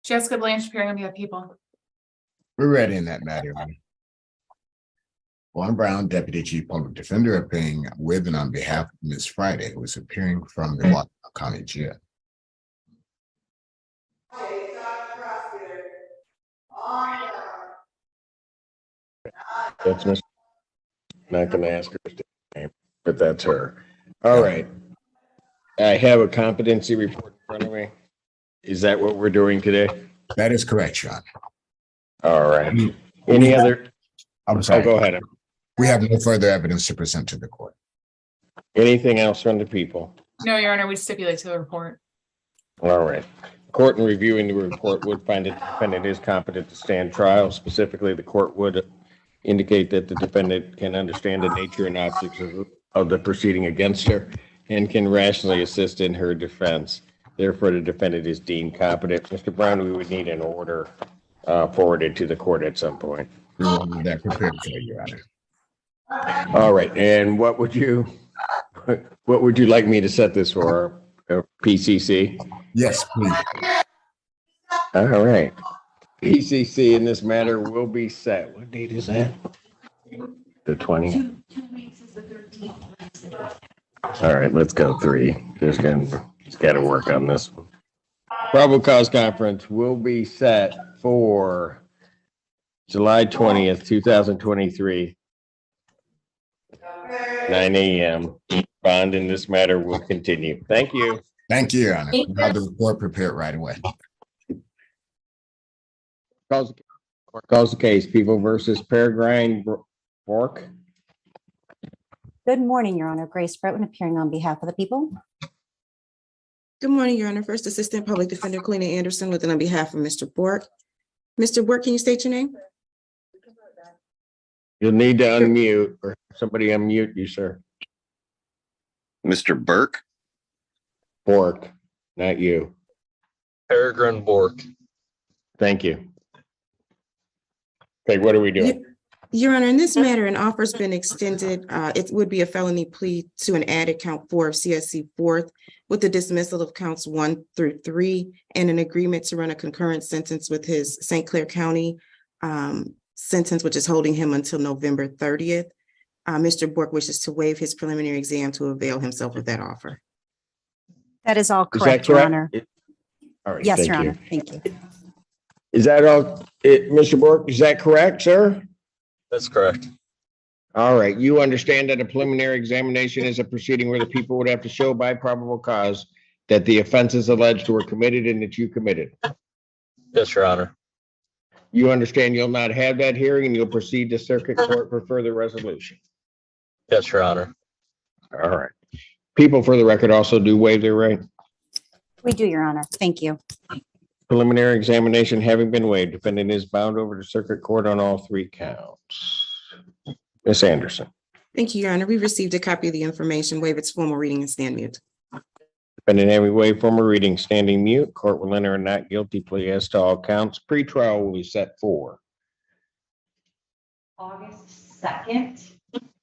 Jessica Blanche, appearing on behalf of people. We're ready in that matter, Your Honor. Juan Brown, Deputy Chief Public Defender, appearing with and on behalf of Ms. Friday, who is appearing from the Washington County Jail. That's Miss. Not going to ask her name, but that's her. All right. I have a competency report in front of me. Is that what we're doing today? That is correct, Your Honor. All right. Any other? I'm sorry. Go ahead. We have no further evidence to present to the court. Anything else from the people? No, Your Honor, we stipulate to the report. All right. Court in reviewing the report would find that the defendant is competent to stand trial. Specifically, the court would indicate that the defendant can understand the nature and objects of the proceeding against her and can rationally assist in her defense. Therefore, the defendant is deemed competent. Mr. Brown, we would need an order forwarded to the court at some point. We will have that prepared for you, Your Honor. All right. And what would you like me to set this for? A PCC? Yes, please. All right. PCC in this matter will be set. What date is that? The 20th. 2 weeks is the 13th. All right, let's go 3. Just got to work on this one. Probable cause conference will be set for July 20th, 2023, 9 a.m. Bond in this matter will continue. Thank you. Thank you, Your Honor. We'll have the report prepared right away. Calls the case. People versus Peregrine Bork. Good morning, Your Honor. Grace Bretman appearing on behalf of the people. Good morning, Your Honor. First Assistant Public Defender Kalina Anderson with and on behalf of Mr. Bork. Mr. Bork, can you state your name? You'll need to unmute or somebody unmute you, sir. Mr. Burke? Bork, not you. Peregrine Bork. Thank you. Okay, what are we doing? Your Honor, in this matter, an offer's been extended. It would be a felony plea to an added count 4 of CSC 4th with the dismissal of counts 1 through 3 and an agreement to run a concurrent sentence with his St. Clair County sentence, which is holding him until November 30th. Mr. Bork wishes to waive his preliminary exam to avail himself of that offer. That is all Is that correct, Your correct? Honor. All right, Yes, thank Your you. Honor. Thank you. Is that all, Mr. Bork? Is that correct, sir? That's correct. All right. You understand that a preliminary examination is a proceeding where the people would have to show by probable cause that the offenses alleged were committed and that you committed. Yes, Your Honor. You understand you'll not have that hearing and you'll proceed to circuit court for further resolution. Yes, Your Honor. All right. People, for the record, also do waive their right. We do, Your Honor. Thank you. Preliminary examination having been waived, defendant is bound over to circuit court on all 3 counts. Ms. Anderson. Thank you, Your Honor. We received a copy of the information, waive its formal reading and stand mute. Defendant having waived formal reading, standing mute. Court will enter a not guilty plea as to all counts. Pretrial will be set for August 2nd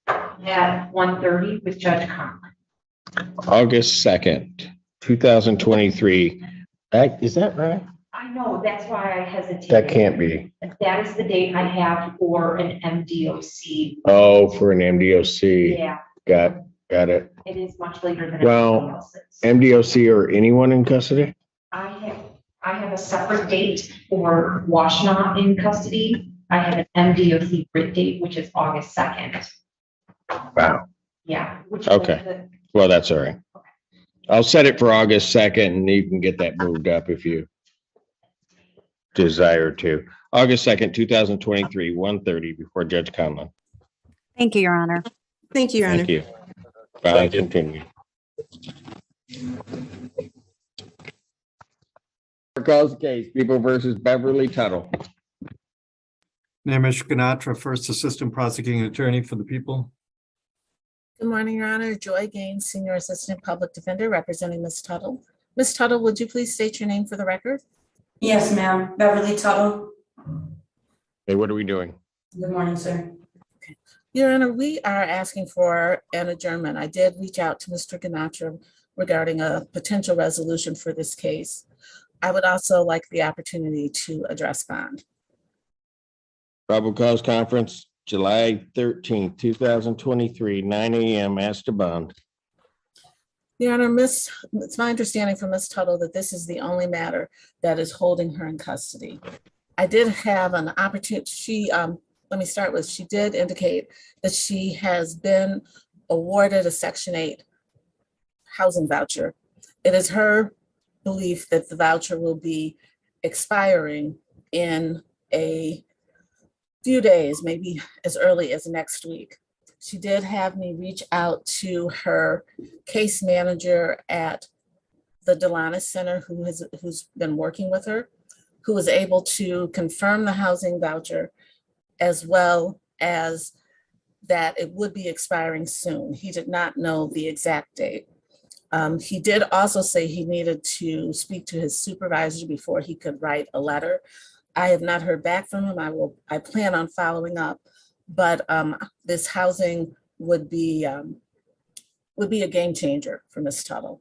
at 1:30 with Judge Conlon. August 2nd, 2023. Is that right? I know, that's why I hesitated. That can't be. That is the date I have for an MDOC. Oh, for an MDOC. Yeah, Got it. it is much later than Well, everything else's. MDOC or anyone in custody? I have a separate date for Washtenaw in custody. I have an MDOC writ date, which is August 2nd. Wow. Yeah. which Okay. was the- Well, that's all right. I'll set it for August 2nd and you can get that moved up if you desire to. August 2nd, 2023, 1:30 before Judge Conlon. Thank you, Your Honor. Thank you, Your Honor. Thank you. Bye. Continue. Calls the case, People versus Beverly Tuttle. Namesh Ganatra, First Assistant Prosecuting Attorney for the people. Good morning, Your Honor. Joy Gaines, Senior Assistant Public Defender, representing Ms. Tuttle. Ms. Tuttle, would you please state your name for the record? Yes, ma'am. Beverly Tuttle. Hey, what are we doing? Good morning, sir. Your Honor, we are asking for an adjournment. I did reach out to Mr. Ganatra regarding a potential resolution for this case. I would also like the opportunity to address bond. Probable cause conference, July 13th, 2023, 9 a.m. As to bond. Your Honor, it's my understanding from Ms. Tuttle that this is the only matter that is holding her in custody. I did have an opportunity, let me start with, she did indicate that she has been awarded a Section 8 housing voucher. It is her belief that the voucher will be expiring in a few days, maybe as early as next week. She did have me reach out to her case manager at the Delanis Center, who's been working with her, who was able to confirm the housing voucher, as well as that it would be expiring soon. He did not know the exact date. He did also say he needed to speak to his supervisor before he could write a letter. I have not heard back from him. I plan on following up, but this housing would be a game changer for Ms. Tuttle.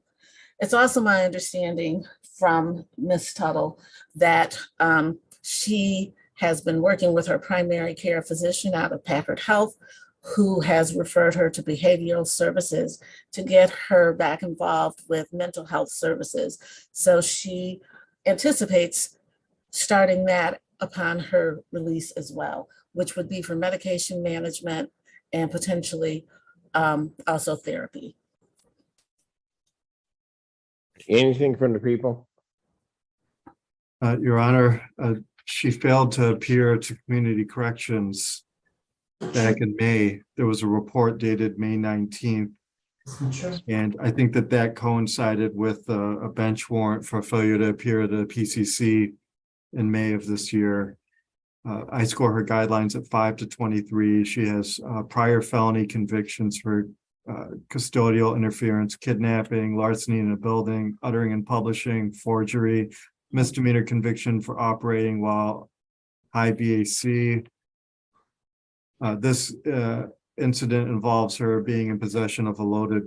It's also my understanding from Ms. Tuttle that she has been working with her primary care physician out of Packard Health, who has referred her to behavioral services to get her back involved with mental health services. So she anticipates starting that upon her release as well, which would be for medication management and potentially also therapy. Anything from the people? Your Honor, she failed to appear to community corrections back in May. There was a report dated May 19th. And I think that coincided with a bench warrant for failure to appear at a PCC in May of this year. I score her guidelines at 5 to 23. She has prior felony convictions for custodial interference, kidnapping, larceny in a building, uttering and publishing, forgery, misdemeanor conviction for operating while high BAC. This incident involves her being in possession of a loaded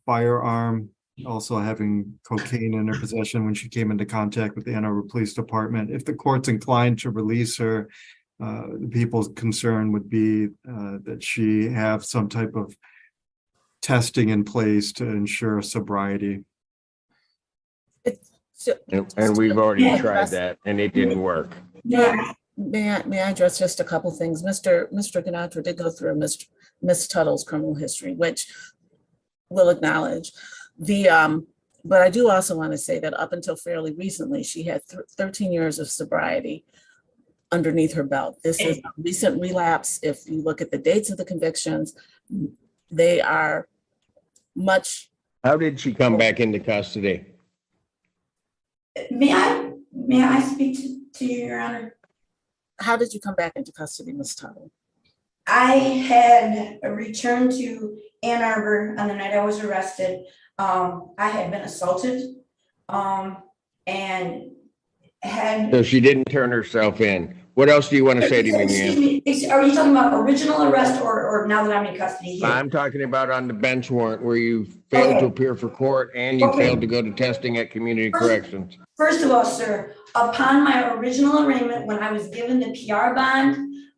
firearm, also having cocaine in her possession when she came into contact with the Ann Arbor Police Department. If the court's inclined to release her, the people's concern would be that she have some type of testing in place to ensure sobriety. And we've already tried that and it didn't work. Yeah. May I address just a couple things? Mr. Ganatra did go through Ms. Tuttle's criminal history, which we'll acknowledge. But I do also want to say that up until fairly recently, she had 13 years of sobriety underneath her belt. This is a recent relapse. If you look at the dates of the convictions, they are much. How did she come back into custody? May I speak to you, Your Honor? How did you come back into custody, Ms. Tuttle? I had returned to Ann Arbor on the night I was arrested. I had been assaulted and had. So she didn't turn herself in. What else do you want to say to me, Excuse ma'am? me, are you talking about original arrest or now that I'm in custody here? I'm talking about on the bench warrant where you failed to appear for court and you failed to go to testing at community corrections. First of all, sir, upon my original arraignment, when I was given the PR bond,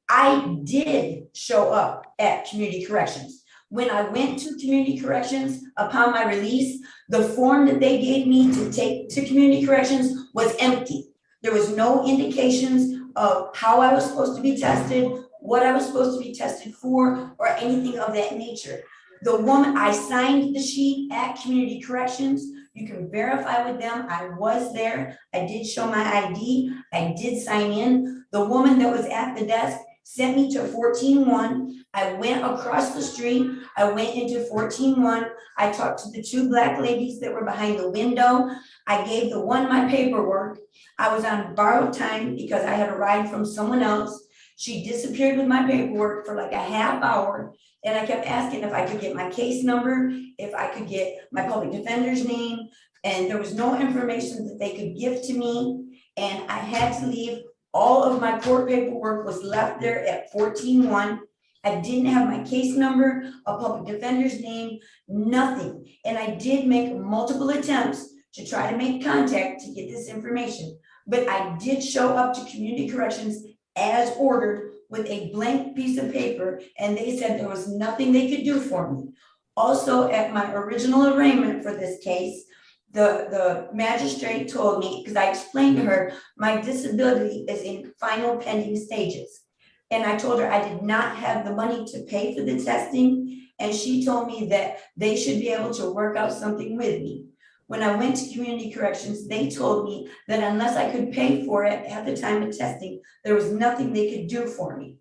I did show up at community corrections. When I went to community corrections upon my release, the form that they gave me to take to community corrections was empty. There was no indications of how I was supposed to be tested, what I was supposed to be tested for, or anything of that nature. The woman, I signed the sheet at community corrections. You can verify with them. I was there. I did show my ID. I did sign in. The woman that was at the desk sent me to 14-1. I went across the street. I went into 14-1. I talked to the two black ladies that were behind the window. I gave the one my paperwork. I was on borrowed time because I had a ride from someone else. She disappeared with my paperwork for like a half hour. And I kept asking if I could get my case number, if I could get my public defender's name. And there was no information that they could give to me. And I had to leave. All of my court paperwork was left there at 14-1. I didn't have my case number, a public defender's name, nothing. And I did make multiple attempts to try to make contact to get this information. But I did show up to community corrections as ordered with a blank piece of paper, and they said there was nothing they could do for me. Also, at my original arraignment for this case, the magistrate told me, because I explained to her, my disability is in final pending stages. And I told her I did not have the money to pay for the testing, and she told me that they should be able to work out something with me. When I went to community corrections, they told me that unless I could pay for it at the time of testing, there was nothing they could do for me.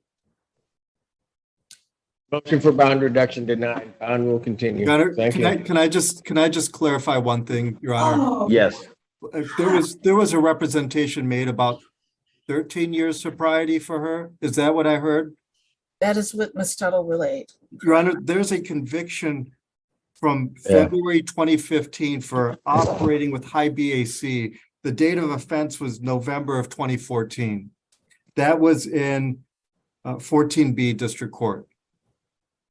Motion for bond reduction denied. Bond will continue. Your Honor, Thank you. can I just clarify one thing, Your Honor? Oh, Yes, There was a representation made about 13 years sobriety for her. Is that what I heard? That is what Ms. Tuttle relayed. Your Honor, there's a conviction from Yeah. February 2015 for operating with high BAC. The date of offense was November of 2014. That was in 14B District Court.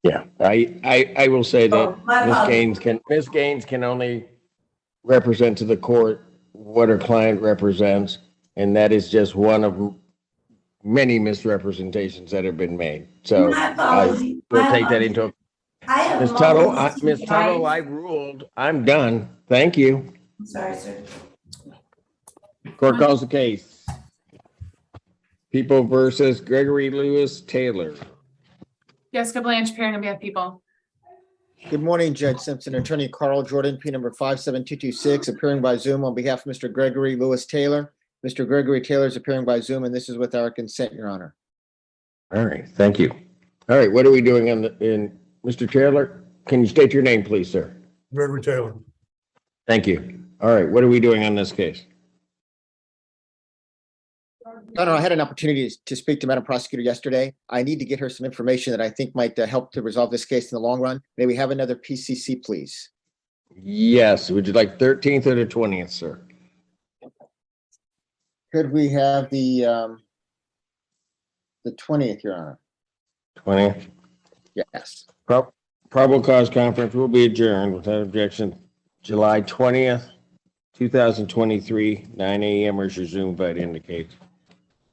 yeah. I will say that Oh, my apologies. Ms. Gaines can only represent to the court what her client represents, and that is just one of many misrepresentations that have been made. So My apology. we'll My take that apology. into. I have Ms. Tuttle, multiple Ms. Tuttle, TBIs. I ruled. I'm done. Thank you. I'm sorry, sir. Court calls the case. People versus Gregory Lewis Taylor. Jessica Blanche, appearing on behalf of people. Good morning, Judge Simpson. Attorney Carl Jordan, P number 57226, appearing by Zoom on behalf of Mr. Gregory Lewis Taylor. Mr. Gregory Taylor is appearing by Zoom, and this is with our consent, Your Honor. All right, thank you. All right, what are we doing in Mr. Taylor? Can you state your name, please, sir? Gregory Taylor. Thank you. All right, what are we doing on this case? No, I had an opportunity to speak to Madam Prosecutor yesterday. I need to get her some information that I think might help to resolve this case in the long run. May we have another PCC, please? Yes, would you like 13th or the 20th, sir? Could we have the 20th, Your Honor? 20th. Yes. Probable cause conference will be adjourned without objection. July 20th, 2023, 9 a.m. as your Zoom invite indicates.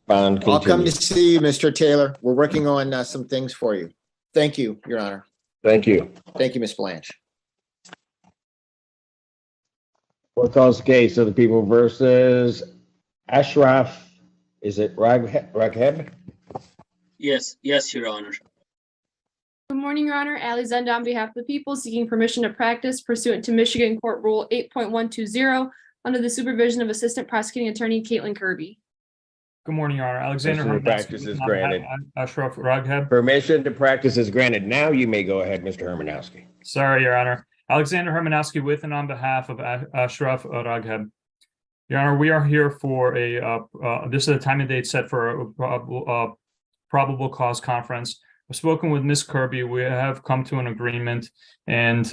Bond I'll come to continues. see you, Mr. Taylor. We're working on some things for you. Thank you, Your Honor. Thank you. Thank you, Ms. Blanche. Court calls the case of the people versus Ashraf. Is it Ragheb? Yes, Your Honor. Good morning, Your Honor. Ali Zenda on behalf of the people seeking permission to practice pursuant to Michigan Court Rule 8.120 under the supervision of Assistant Prosecuting Attorney Caitlin Kirby. Good morning, Your Honor. Alexander Permission to Hermanowski practice is granted. Ashraf Ragheb. Permission to practice is granted. Now you may go ahead, Mr. Hermanowski. Sorry, Your Honor. Alexander Hermanowski with and on behalf of Ashraf Ragheb. Your Honor, we are here for this is a time and date set for a probable cause conference. I've spoken with Ms. Kirby. We have come to an agreement, and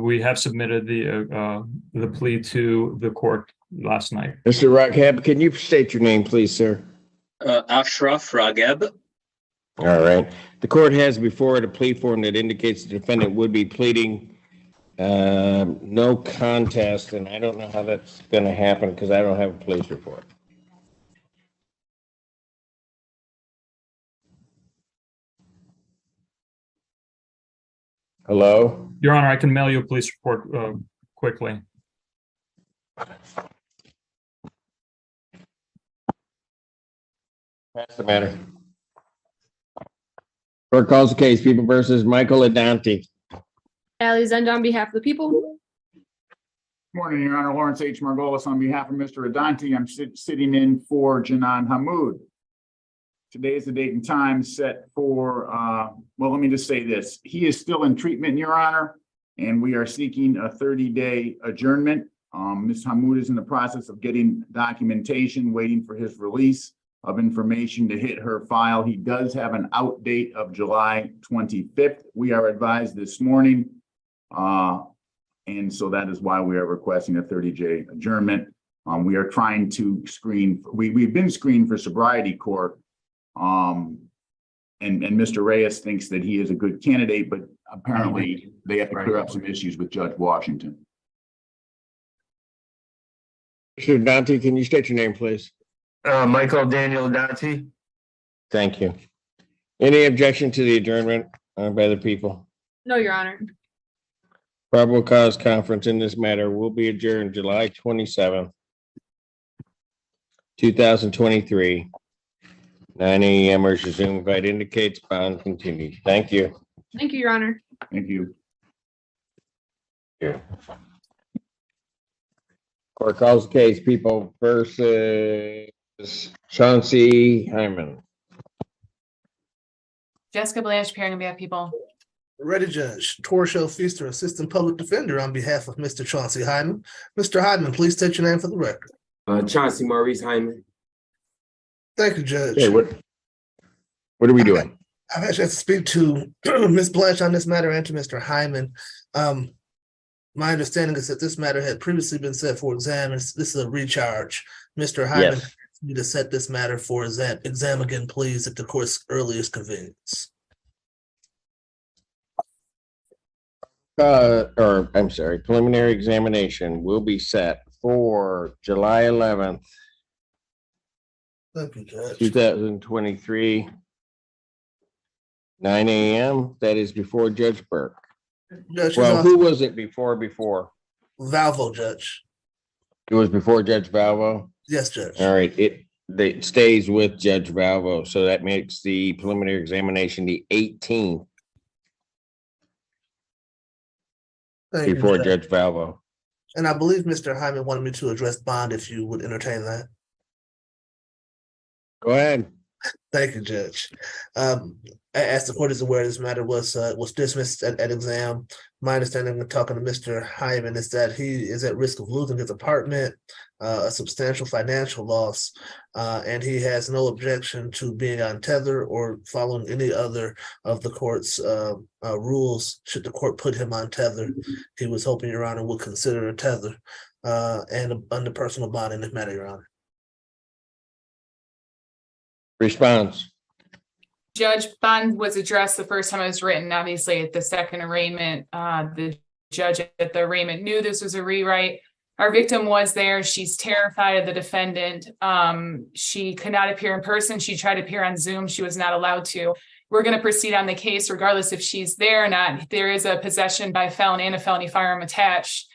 we have submitted the plea to the court last night. Mr. Ragheb, can you state your name, please, sir? Ashraf Ragheb. All right. The court has before it a plea form that indicates the defendant would be pleading no contest, and I don't know how that's going to happen because I don't have a police report. Hello? Your Honor, I can mail you a police report quickly. Pass the matter. Court calls the case, people versus Michael Adante. Ali Zenda on behalf of the people. Morning, Your Honor. Lawrence H. Margolis on behalf of Mr. Adante. I'm sitting in for Janan Hamud. Today is the date and time set for, well, let me just say this. He is still in treatment, Your Honor, and we are seeking a 30-day adjournment. Ms. Hamud is in the process of getting documentation, waiting for his release of information to hit her file. He does have an out date of July 25th. We are advised this morning. And so that is why we are requesting a 30-day adjournment. We are trying to screen, we've been screened for sobriety court. And and Mr. Reyes thinks that he is a good candidate, but apparently they have to clear up some issues with Judge Washington. Mr. Dante, can you state your name, please? Michael Daniel Dante. Thank you. Any objection to the adjournment by the people? No, Your Honor. Probable cause conference in this matter will be adjourned July 27th, 2023, 9 a.m. or Zoom invite indicates bond continued. Thank you. Thank you, Your Honor. Thank you. Here. Court calls the case, People versus Chauncey Hyman. Jessica Blanche appearing on behalf of people. Ready, Judge. Torshell Feaster, Assistant Public Defender on behalf of Mr. Chauncey Hyman. Mr. Hyman, please state your name for the record. Chauncey Maurice Hyman. Thank you, Judge. Hey, what are we doing? I've actually had to speak to Ms. Blanche on this matter and to Mr. Hyman. My understanding is that this matter had previously been set for exam, and this is a recharge. Mr. Hyman, Yes. you to set this matter for exam again, please, at the court's earliest convenience. Preliminary examination will be set for July 11th, Thank you, Judge. 2023, 9 a.m. That is before Judge Burke. Judge, Well, who was it before? Valvo, Judge. It was before Judge Valvo? Yes, Judge. All right, it stays with Judge Valvo, so that makes the preliminary examination the 18th Thank you, before Judge. Judge Valvo. And I believe Mr. Hyman wanted me to address bond if you would entertain that. Go ahead. Thank you, Judge. As the court is aware, this matter was dismissed at exam. My understanding of talking to Mr. Hyman is that he is at risk of losing his apartment, a substantial financial loss, and he has no objection to being on tether or following any other of the court's rules. Should the court put him on tether, he was hoping Your Honor would consider a tether and under personal bond in this matter, Your Honor. Response. Judge, bond was addressed the first time it was written. Obviously, at the second arraignment, the judge at the arraignment knew this was a rewrite. Our victim was there. She's terrified of the defendant. She could not appear in person. She tried to appear on Zoom. She was not allowed to. We're going to proceed on the case regardless if she's there or not. There is a possession by felon and a felony firearm attached.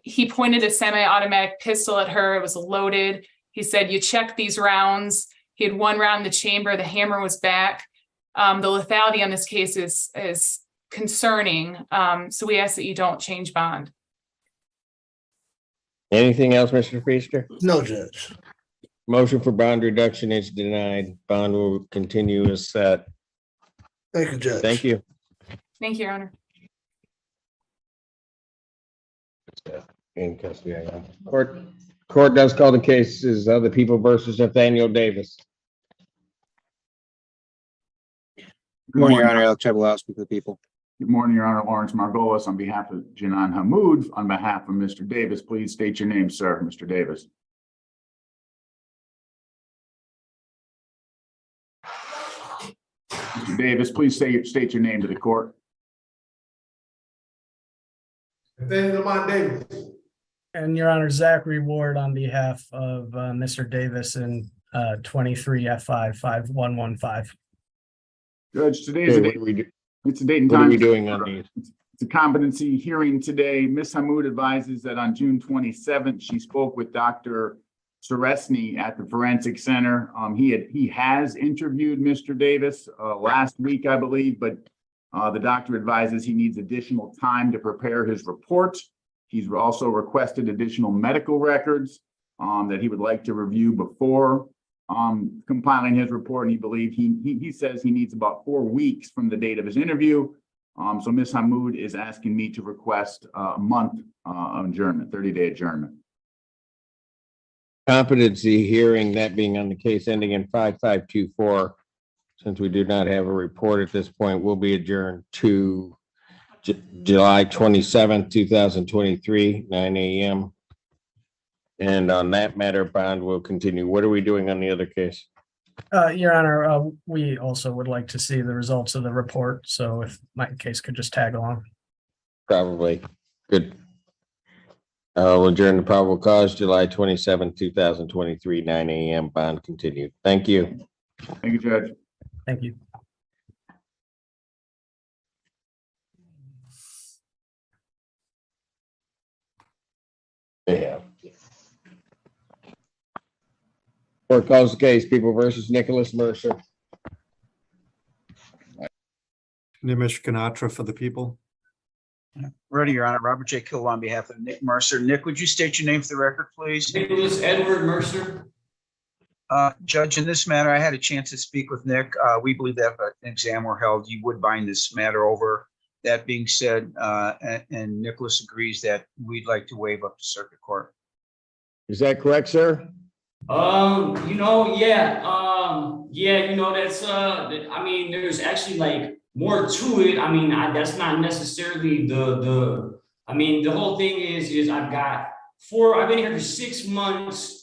He pointed a semi-automatic pistol at her. It was loaded. He said, "You check these rounds." He had one round in the chamber. The hammer was back. The lethality on this case is concerning. So we ask that you don't change bond. Anything else, Mr. Feaster? No, Judge. Motion for bond reduction is denied. Bond will continue as set. Thank you, Judge. Thank you. Thank you, Your Honor. In custody. Court does call the cases of the People versus Nathaniel Davis. Good morning, Your Honor. Alex Chabalowski for the People. Good morning, Your Honor. Lawrence Margolis on behalf of Janan Hamud. On behalf of Mr. Davis, please state your name, sir. Mr. Davis. Mr. Davis, please state your name to the court. Nathaniel Davis. And Your Honor, Zachary Ward on behalf of Mr. Davis in 23 F5 5115. Judge, today is a date. It's a date and time. What are we doing on these? It's a competency hearing today. Ms. Hamud advises that on June 27th, she spoke with Dr. Seresny at the Forensic Center. He has interviewed Mr. Davis last week, I believe, but the doctor advises he needs additional time to prepare his report. He's also requested additional medical records that he would like to review before compiling his report. And he believes he says he needs about 4 weeks from the date of his interview. So Ms. Hamud is asking me to request a month adjournment, 30-day adjournment. Competency hearing, that being on the case ending in 5524, since we do not have a report at this point, will be adjourned to July 27th, 2023, 9 a.m. And on that matter, bond will continue. What are we doing on the other case? Your Honor, we also would like to see the results of the report. So if my case could just tag along. Probably. Good. We'll adjourn the probable cause, July 27, 2023, 9 a.m. Bond continued. Thank you. Thank you, Judge. Thank you. Yeah. Court calls the case, People versus Nicholas Mercer. Nimish Ganatra for the people. Ready, Your Honor. Robert J. Kill on behalf of Nick Mercer. Nick, would you state your name for the record, please? Nicholas Edward Mercer. Judge, in this matter, I had a chance to speak with Nick. We believe that if an exam were held, you would bind this matter over. That being said, and Nicholas agrees that we'd like to waive up to circuit court. Is that correct, sir? That's I mean, there's actually like more to it. I mean, that's not necessarily the whole thing is I've been here for 6 months.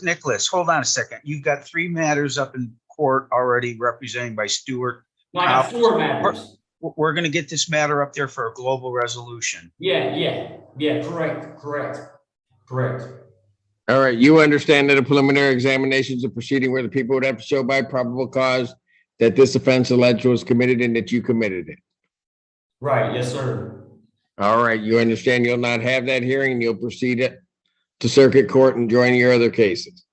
Nicholas, hold on a second. You've got 3 matters up in court already represented by Stewart. No, I got 4 matters. We're going to get this matter up there for a global resolution. Yeah, correct. All right, you understand that a preliminary examination is a proceeding where the people would have to show by probable cause that this offense alleged was committed and that you committed it. Right, yes, sir. All right, you understand you'll not have that hearing and you'll proceed to circuit court and join your other cases.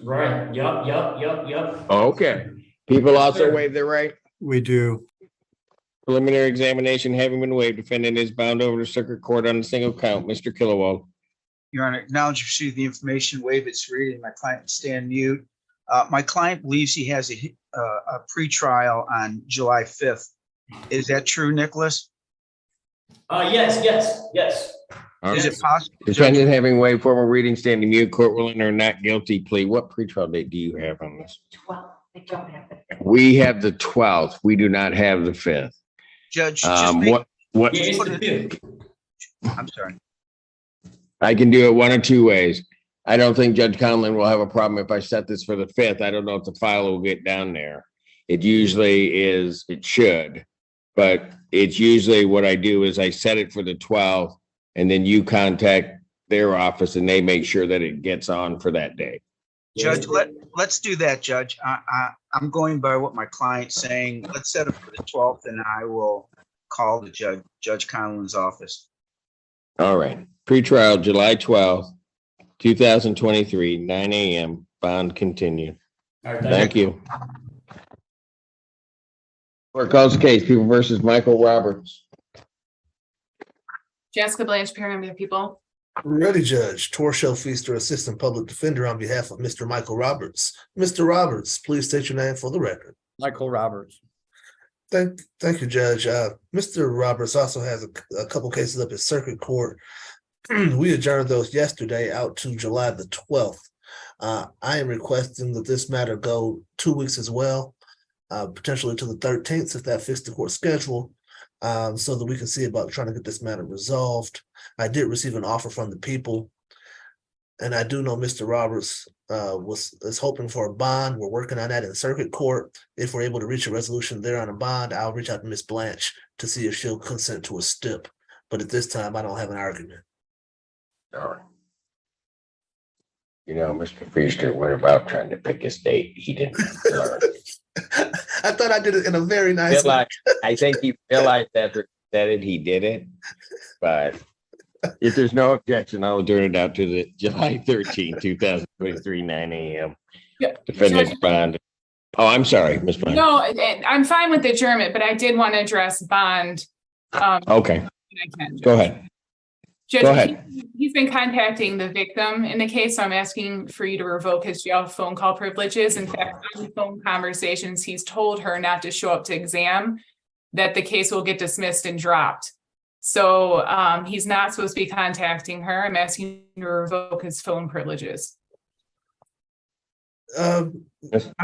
Right, yep. Okay. People also waive their right? We do. Preliminary examination having been waived, defendant is bound over to circuit court on a single count. Mr. Killowald. Your Honor, acknowledge receipt of the information, waive its reading. My client stand mute. My client believes he has a pretrial on July 5th. Is that true, Nicholas? Yes. Is it possible? Defendant having waived formal reading, standing mute, court will enter a not guilty plea. What pretrial date do you have on this? 12, I don't have it. We have the 12th. We do not have the 5th. Judge, what? I'm sorry. I can do it one of 2 ways. I don't think Judge Conlon will have a problem if I set this for the 5th. I don't know if the file will get down there. It usually is, it should, but it's usually what I do is I set it for the 12th and then you contact their office and they make sure that it gets on for that day. Judge, let's do that, Judge. I'm going by what my client's saying. Let's set it for the 12th and I will call the Judge Conlon's office. All right. Pretrial July 12th, 2023, 9 a.m. Bond continued. All right, Thank you. Court calls the case, People versus Michael Roberts. Jessica Blanche, appearing on behalf of people. Ready, Judge. Torshell Feaster, Assistant Public Defender on behalf of Mr. Michael Roberts. Mr. Roberts, please state your name for the record. Michael Roberts. Thank you, Judge. Mr. Roberts also has a couple cases up at Circuit Court. We adjourned those yesterday out to July the 12th. I am requesting that this matter go 2 weeks as well, potentially to the 13th if that fits the court schedule, so that we can see about trying to get this matter resolved. I did receive an offer from the people, and I do know Mr. Roberts is hoping for a bond. We're working on that in Circuit Court. If we're able to reach a resolution there on a bond, I'll reach out to Ms. Blanche to see if she'll consent to a stip. But at this time, I don't have an argument. All right. You know, Mr. Feaster went about trying to pick his date. He didn't learn. I thought I did it in a very nice way. I think he realized after he did it. But if there's no objection, I'll adjourn it out to the July 13, 2023, 9 a.m. Defendant's bond. Oh, I'm sorry, Ms. Bond. No, I'm fine with the adjournment, but I did want to address bond. Okay. Go ahead. Judge, Go ahead. He's been contacting the victim in the case, so I'm asking for you to revoke his jail phone call privileges. In fact, on phone conversations, he's told her not to show up to exam, that the case will get dismissed and dropped. So he's not supposed to be contacting her. I'm asking you to revoke his phone privileges. I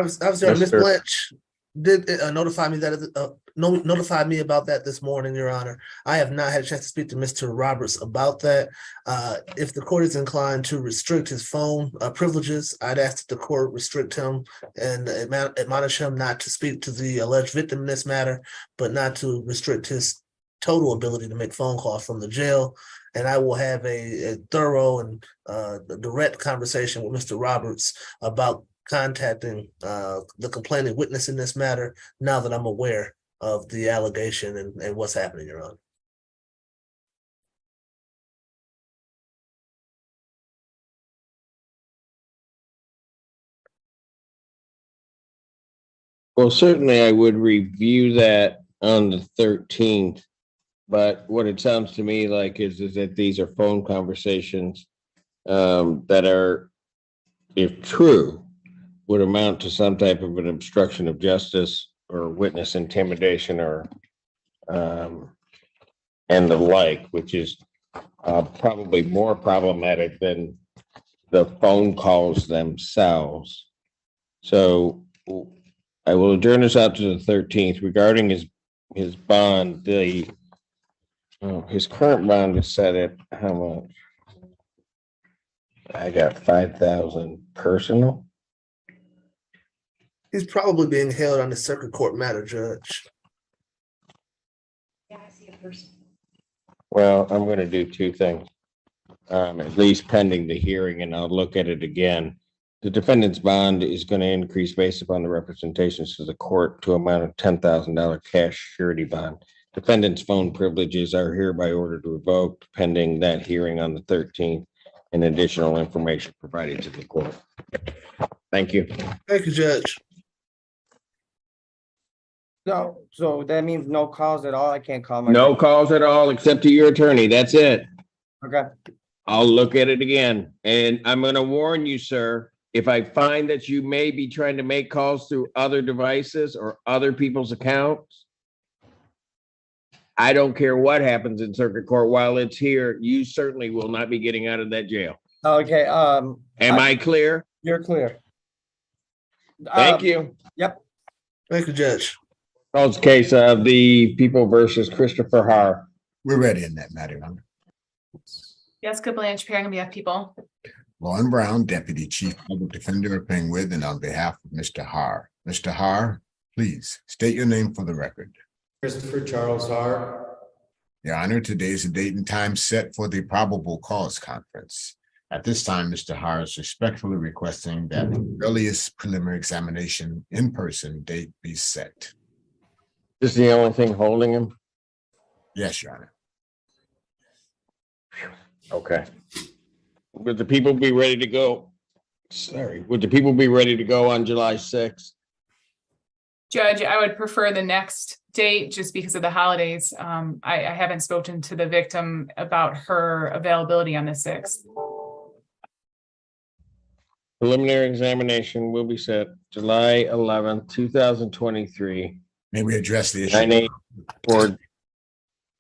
was there, Ms. Blanche. did notify me that notified me about that this morning, Your Honor. I have not had a chance to speak to Mr. Roberts about that. If the court is inclined to restrict his phone privileges, I'd ask that the court restrict him and admonish him not to speak to the alleged victim in this matter, but not to restrict his total ability to make phone calls from the jail. And I will have a thorough and direct conversation with Mr. Roberts about contacting the complaining witness in this matter now that I'm aware of the allegation and what's happening, Your Honor. Well, certainly I would review that on the 13th, but what it sounds to me like is that these are phone conversations that are, if true, would amount to some type of an obstruction of justice or witness intimidation or and the like, which is probably more problematic than the phone calls themselves. So I will adjourn us out to the 13th regarding his bond. His current bond is set at how much? I got 5,000 personal. He's probably being held on the circuit court matter, Judge. Yeah, I see a person. Well, I'm going to do two things, at least pending the hearing, and I'll look at it again. The defendant's bond is going to increase based upon the representations to the court to amount of $10,000 cash surety bond. Defendant's phone privileges are hereby ordered revoked pending that hearing on the 13th and additional information provided to the court. Thank you. Thank you, Judge. So that means no calls at all? I can't call my. No calls at all except to your attorney. That's it. Okay. I'll look at it again. And I'm going to warn you, sir, if I find that you may be trying to make calls through other devices or other people's accounts, I don't care what happens in circuit court while it's here, you certainly will not be getting out of that jail. Okay. Am I clear? You're clear. Thank you. Yep. Thank you, Judge. Calls case of the People versus Christopher Haar. We're ready in that matter, Your Honor. Jessica Blanche, appearing on behalf of people. Lauren Brown, Deputy Chief Public Defender, appearing with and on behalf of Mr. Haar. Mr. Haar, please state your name for the record. Christopher Charles Haar. Your Honor, today is the date and time set for the probable cause conference. At this time, Mr. Haar is respectfully requesting that the earliest preliminary examination in-person date be set. This is the only thing holding him? Yes, Your Honor. Okay. Would the people be ready to go? Would the people be ready to go on July 6th? Judge, I would prefer the next date just because of the holidays. I haven't spoken to the victim about her availability on the 6th. Preliminary examination will be set July 11th, 2023. May we address the issue? 9/8 or,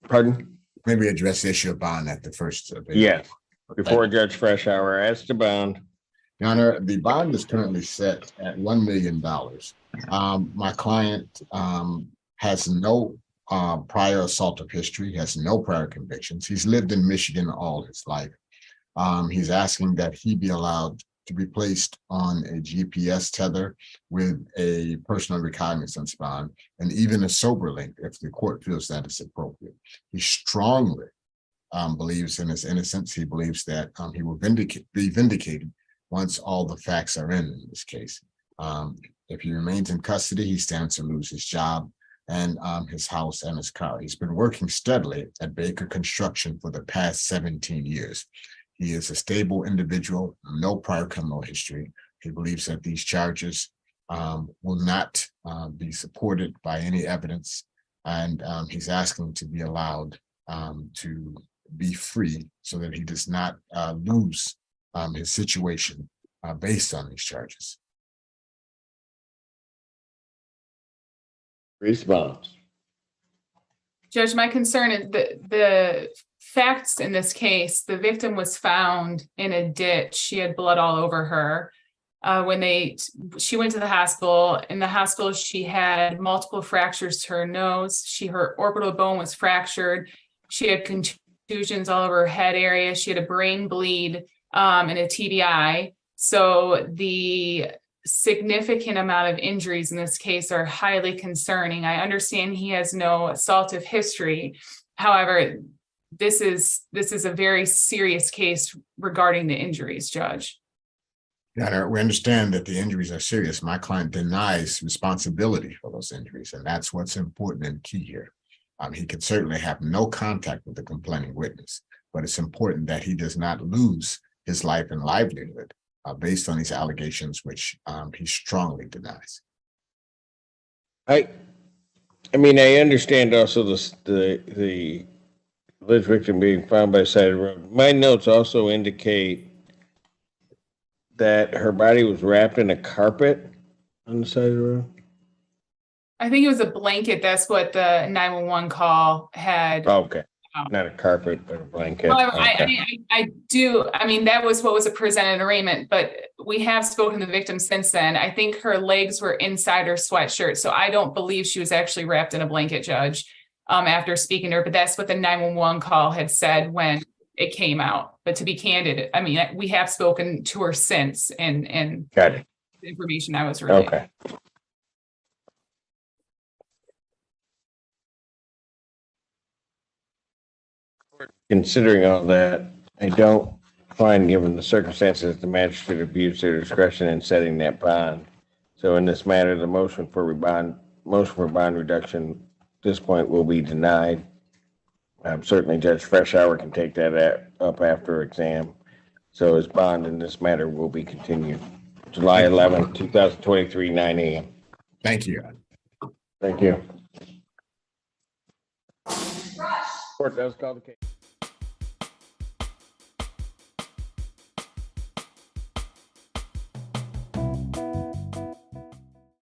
pardon? May we address the issue of bond at the first? Yes, before Judge Freshour. As to bond. Your Honor, the bond is currently set at $1 million. My client has no prior assaultive history, has no prior convictions. He's lived in Michigan all his life. He's asking that he be allowed to be placed on a GPS tether with a personal recognizance bond and even a sober link if the court feels that is appropriate. He strongly believes in his innocence. He believes that he will be vindicated once all the facts are in this case. If he remains in custody, he stands to lose his job and his house and his car. He's been working steadily at Baker Construction for the past 17 years. He is a stable individual, no prior criminal history. He believes that these charges will not be supported by any evidence, and he's asking to be allowed to be free so that he does not lose his situation based on these charges. Response. Judge, my concern is the facts in this case. The victim was found in a ditch. She had blood all over her. She went to the hospital. In the hospital, she had multiple fractures to her nose. Her orbital bone was fractured. She had contusions all over her head area. She had a brain bleed and a TBI. So the significant amount of injuries in this case are highly concerning. I understand he has no assaultive history. However, this is a very serious case regarding the injuries, Judge. Your Honor, we understand that the injuries are serious. My client denies responsibility for those injuries, and that's what's important and key here. He can certainly have no contact with the complaining witness, but it's important that he does not lose his life and livelihood based on these allegations, which he strongly denies. I mean, I understand also the alleged victim being found by the side of the road. My notes also indicate that her body was wrapped in a carpet on the side of the road. I think it was a blanket. That's what the 911 call had. Okay, not a carpet, but a blanket. However, Okay. I mean, that was what was a presented arraignment, but we have spoken to the victim since then. I think her legs were inside her sweatshirt, so I don't believe she was actually wrapped in a blanket, Judge, after speaking to her, but that's what the 911 call had said when it came out. But to be candid, I mean, we have spoken to her since and Got it. the information I was relaying. Okay. Considering all that, I don't find, given the circumstances, the magistrate abused their discretion in setting that bond. So in this matter, the motion for bond reduction at this point will be denied. Certainly Judge Freshour can take that up after exam. So his bond in this matter will be continued. July 11, 2023, 9 a.m. Thank you, Your Honor. Thank you. Court does call the case.